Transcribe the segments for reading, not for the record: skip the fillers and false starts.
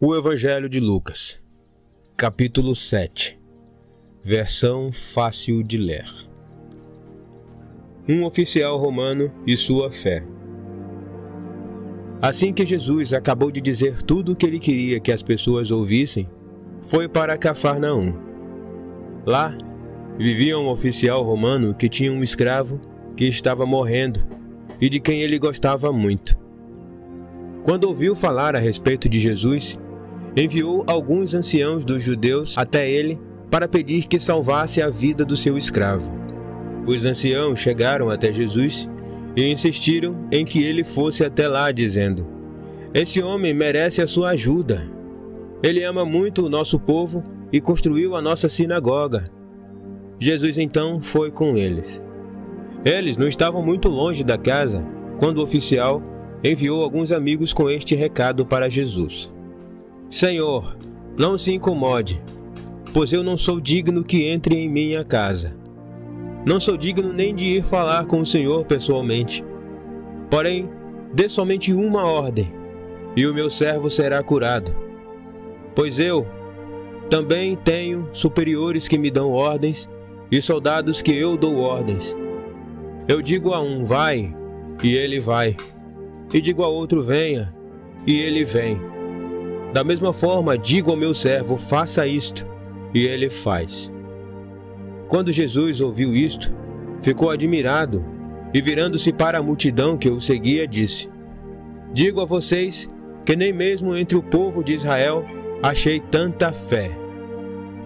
O Evangelho de Lucas, capítulo 7, versão fácil de ler. Um oficial romano e sua fé. Assim que Jesus acabou de dizer tudo o que ele queria que as pessoas ouvissem, foi para Cafarnaum. Lá, vivia um oficial romano que tinha um escravo que estava morrendo e de quem ele gostava muito. Quando ouviu falar a respeito de Jesus, enviou alguns anciãos dos judeus até ele para pedir que salvasse a vida do seu escravo. Os anciãos chegaram até Jesus e insistiram em que ele fosse até lá, dizendo: "Esse homem merece a sua ajuda. Ele ama muito o nosso povo e construiu a nossa sinagoga." Jesus então foi com eles. Eles não estavam muito longe da casa quando o oficial enviou alguns amigos com este recado para Jesus: "Senhor, não se incomode, pois eu não sou digno que entre em minha casa. Não sou digno nem de ir falar com o Senhor pessoalmente. Porém, dê somente uma ordem, e o meu servo será curado. Pois eu também tenho superiores que me dão ordens e soldados que eu dou ordens. Eu digo a um, vai, e ele vai. E digo a outro, venha, e ele vem. Da mesma forma, digo ao meu servo, faça isto, e ele faz." Quando Jesus ouviu isto, ficou admirado, e virando-se para a multidão que o seguia, disse: "Digo a vocês que nem mesmo entre o povo de Israel achei tanta fé."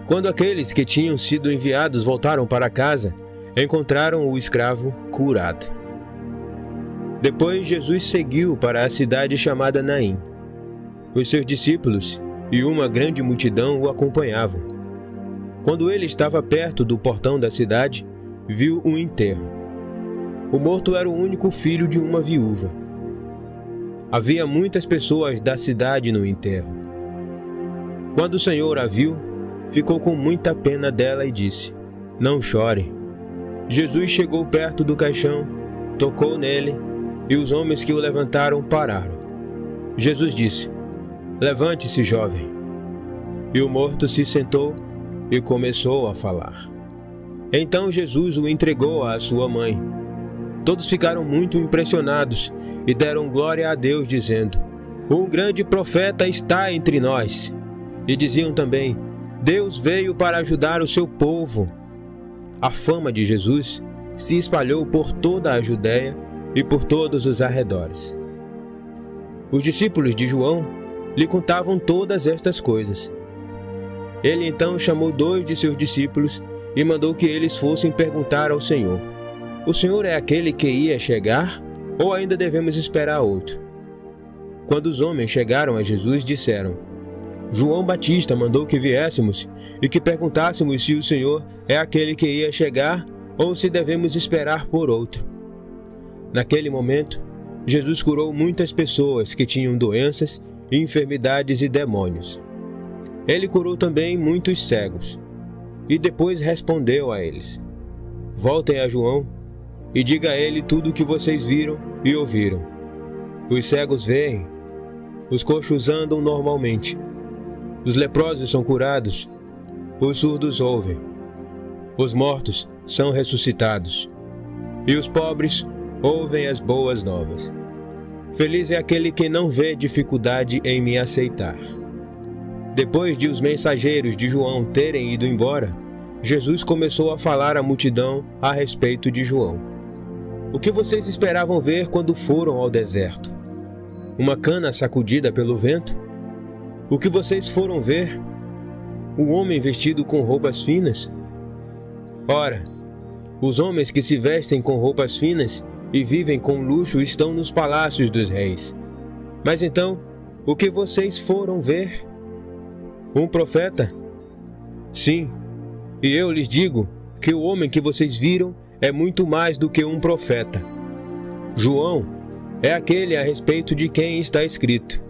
Quando aqueles que tinham sido enviados voltaram para casa, encontraram o escravo curado. Depois Jesus seguiu para a cidade chamada Naim. Os seus discípulos e uma grande multidão o acompanhavam. Quando ele estava perto do portão da cidade, viu um enterro. O morto era o único filho de uma viúva. Havia muitas pessoas da cidade no enterro. Quando o Senhor a viu, ficou com muita pena dela e disse: "Não chore." Jesus chegou perto do caixão, tocou nele, e os homens que o levantaram pararam. Jesus disse: "Levante-se, jovem." E o morto se sentou e começou a falar. Então Jesus o entregou à sua mãe. Todos ficaram muito impressionados e deram glória a Deus, dizendo: "Um grande profeta está entre nós." E diziam também: "Deus veio para ajudar o seu povo." A fama de Jesus se espalhou por toda a Judéia e por todos os arredores. Os discípulos de João lhe contavam todas estas coisas. Ele então chamou 2 de seus discípulos e mandou que eles fossem perguntar ao Senhor: "O Senhor é aquele que ia chegar, ou ainda devemos esperar outro?" Quando os homens chegaram a Jesus, disseram: "João Batista mandou que viéssemos e que perguntássemos se o Senhor é aquele que ia chegar, ou se devemos esperar por outro." Naquele momento, Jesus curou muitas pessoas que tinham doenças, enfermidades e demônios. Ele curou também muitos cegos. E depois respondeu a eles: "Voltem a João e diga a ele tudo o que vocês viram e ouviram. Os cegos veem, os coxos andam normalmente, os leprosos são curados, os surdos ouvem, os mortos são ressuscitados, e os pobres ouvem as boas novas. Feliz é aquele que não vê dificuldade em me aceitar." Depois de os mensageiros de João terem ido embora, Jesus começou a falar à multidão a respeito de João. "O que vocês esperavam ver quando foram ao deserto? Uma cana sacudida pelo vento? O que vocês foram ver? Um homem vestido com roupas finas? Ora, os homens que se vestem com roupas finas e vivem com luxo estão nos palácios dos reis. Mas então, o que vocês foram ver? Um profeta? Sim, e eu lhes digo que o homem que vocês viram é muito mais do que um profeta. João é aquele a respeito de quem está escrito: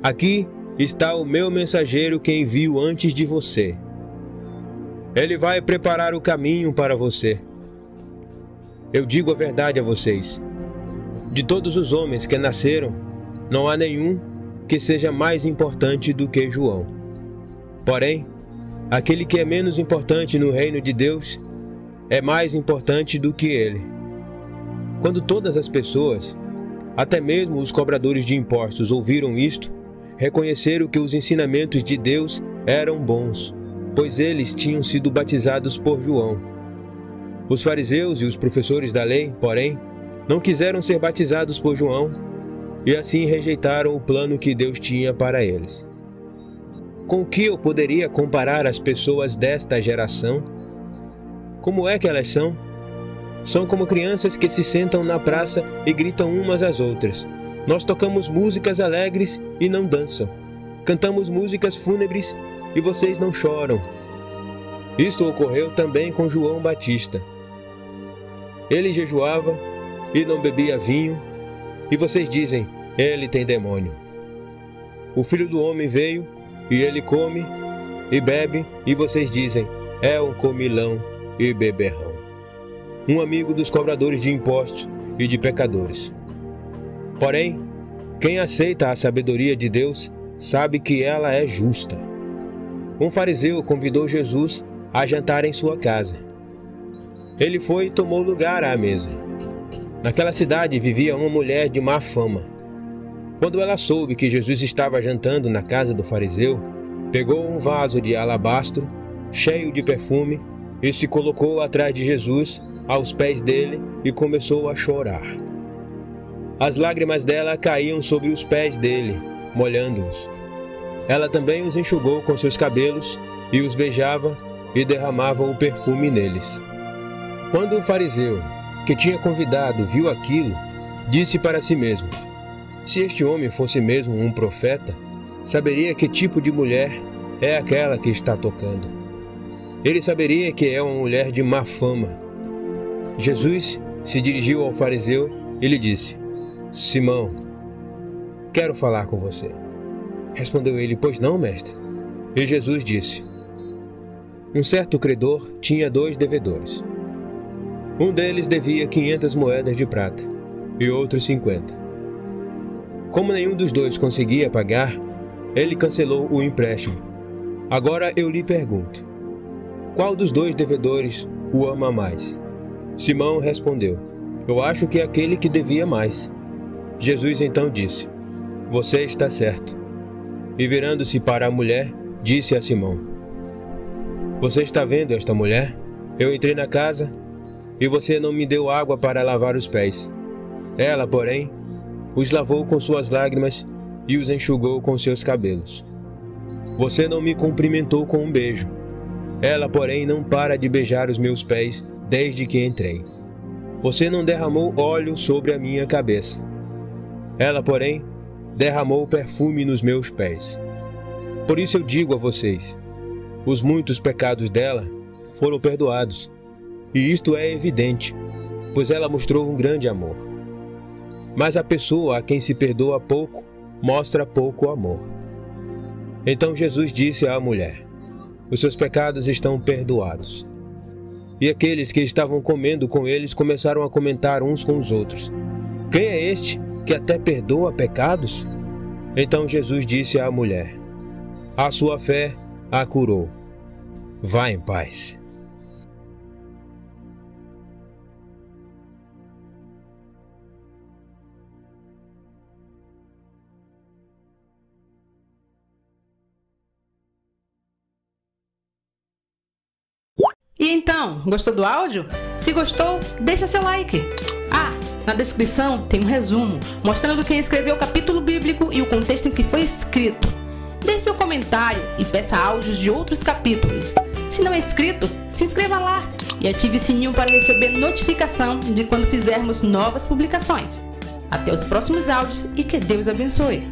Aqui está o meu mensageiro que envio antes de você. Ele vai preparar o caminho para você. Eu digo a verdade a vocês: de todos os homens que nasceram, não há nenhum que seja mais importante do que João. Porém, aquele que é menos importante no reino de Deus é mais importante do que ele. Quando todas as pessoas, até mesmo os cobradores de impostos, ouviram isto, reconheceram que os ensinamentos de Deus eram bons, pois eles tinham sido batizados por João. Os fariseus e os professores da lei, porém, não quiseram ser batizados por João e assim rejeitaram o plano que Deus tinha para eles. Com que eu poderia comparar as pessoas desta geração? Como é que elas são? São como crianças que se sentam na praça e gritam umas às outras. Nós tocamos músicas alegres e não dançam. Cantamos músicas fúnebres e vocês não choram. Isto ocorreu também com João Batista. Ele jejuava e não bebia vinho, e vocês dizem, ele tem demônio. O Filho do Homem veio, e ele come e bebe, e vocês dizem, é um comilão e beberrão. Um amigo dos cobradores de impostos e de pecadores. Porém, quem aceita a sabedoria de Deus sabe que ela é justa. Um fariseu convidou Jesus a jantar em sua casa. Ele foi e tomou lugar à mesa. Naquela cidade vivia uma mulher de má fama. Quando ela soube que Jesus estava jantando na casa do fariseu, pegou um vaso de alabastro, cheio de perfume, e se colocou atrás de Jesus, aos pés dele, e começou a chorar. As lágrimas dela caíam sobre os pés dele, molhando-os. Ela também os enxugou com seus cabelos, e os beijava, e derramava o perfume neles. Quando o fariseu, que tinha convidado, viu aquilo, disse para si mesmo, se este homem fosse mesmo um profeta, saberia que tipo de mulher é aquela que está tocando. Ele saberia que é uma mulher de má fama. Jesus se dirigiu ao fariseu e lhe disse, Simão, quero falar com você. Respondeu ele, pois não, mestre? E Jesus disse, um certo credor tinha 2 devedores. Um deles devia 500 moedas de prata e outro 50. Como nenhum dos 2 conseguia pagar, ele cancelou o empréstimo. Agora eu lhe pergunto, qual dos 2 devedores o ama mais? Simão respondeu, eu acho que é aquele que devia mais. Jesus então disse, você está certo. E virando-se para a mulher, disse a Simão, você está vendo esta mulher? Eu entrei na casa e você não me deu água para lavar os pés. Ela, porém, os lavou com suas lágrimas e os enxugou com seus cabelos. Você não me cumprimentou com um beijo. Ela, porém, não para de beijar os meus pés desde que entrei. Você não derramou óleo sobre a minha cabeça. Ela, porém, derramou perfume nos meus pés. Por isso eu digo a vocês, os muitos pecados dela foram perdoados, e isto é evidente, pois ela mostrou um grande amor. Mas a pessoa a quem se perdoa pouco, mostra pouco amor. Então Jesus disse à mulher, os seus pecados estão perdoados. E aqueles que estavam comendo com eles começaram a comentar uns com os outros, quem é este que até perdoa pecados? Então Jesus disse à mulher, a sua fé a curou. Vá em paz. E então, gostou do áudio? Se gostou, deixa seu like. Na descrição tem um resumo, mostrando quem escreveu o capítulo bíblico e o contexto em que foi escrito. Deixe seu comentário e peça áudios de outros capítulos. Se não é inscrito, se inscreva lá e ative o sininho para receber notificação de quando fizermos novas publicações. Até os próximos áudios e que Deus abençoe.